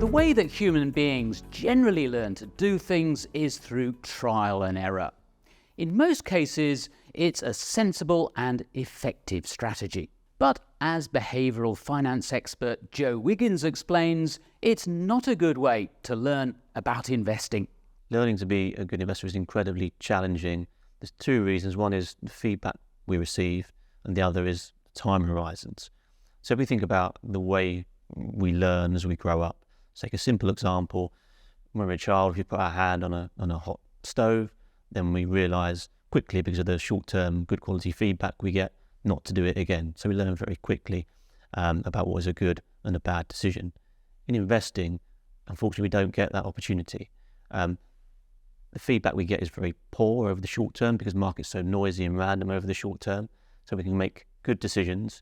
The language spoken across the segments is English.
The way that human beings generally learn to do things is through trial and error. In most cases, it's a sensible and effective strategy. But as behavioural finance expert Joe Wiggins explains, it's not a good way to learn about investing. Learning to be a good investor is incredibly challenging. There's two reasons. One is the feedback we receive, and the other is time horizons. So if we think about the way we learn as we grow up, let's take a simple example. When we're a child, if we put our hand on a hot stove, then we realise quickly, because of the short-term good quality feedback we get, not to do it again. So we learn very quickly about what is a good and a bad decision. In investing, unfortunately, we don't get that opportunity. The feedback we get is very poor over the short term because markets are so noisy and random over the short term. So we can make good decisions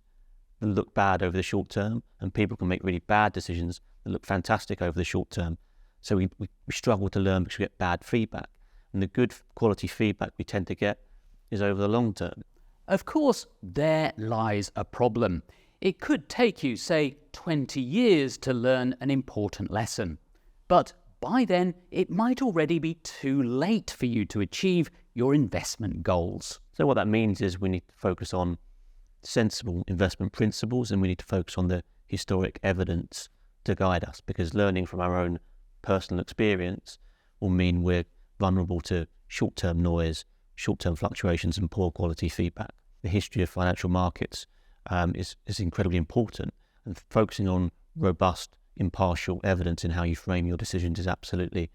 that look bad over the short term, and people can make really bad decisions that look fantastic over the short term. So we struggle to learn because we get bad feedback. And the good quality feedback we tend to get is over the long term. Of course, there lies a problem. It could take you, say, 20 years to learn an important lesson. But by then, it might already be too late for you to achieve your investment goals. So what that means is we need to focus on sensible investment principles, and we need to focus on the historic evidence to guide us, because learning from our own personal experience will mean we're vulnerable to short-term noise, short-term fluctuations and poor quality feedback. The history of financial markets is incredibly important, and focusing on robust, impartial evidence in how you frame your decisions is absolutely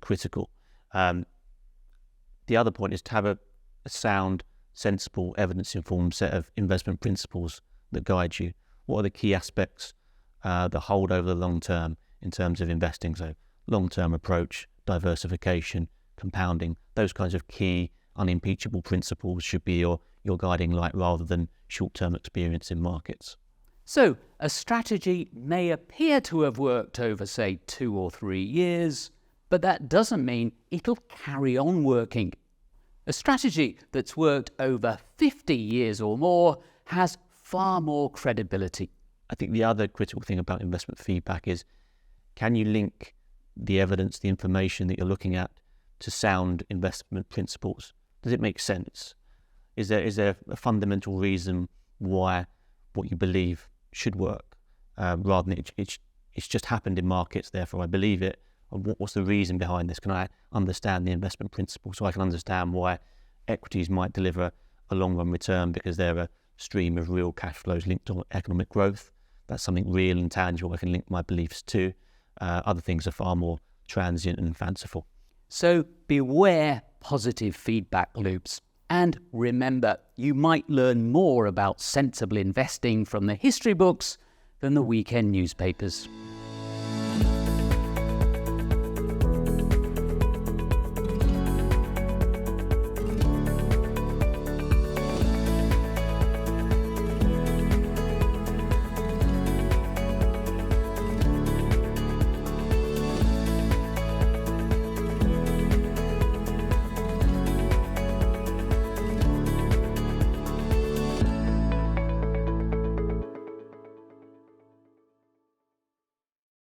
critical. The other point is to have a sound, sensible, evidence-informed set of investment principles that guide you. What are the key aspects that hold over the long term in terms of investing? So long-term approach, diversification, compounding, those kinds of key unimpeachable principles should be your guiding light rather than short-term experience in markets. So a strategy may appear to have worked over, say, 2 or 3 years, but that doesn't mean it'll carry on working. A strategy that's worked over 50 years or more has far more credibility. I think the other critical thing about investment feedback is, can you link the evidence, the information that you're looking at, to sound investment principles? Does it make sense? Is there a fundamental reason why what you believe should work, rather than it's just happened in markets, therefore I believe it? Or what's the reason behind this? Can I understand the investment principle so I can understand why equities might deliver a long-run return because they're a stream of real cash flows linked to economic growth? That's something real and tangible I can link my beliefs to. Other things are far more transient and fanciful. So beware positive feedback loops. And remember, you might learn more about sensible investing from the history books than the weekend newspapers.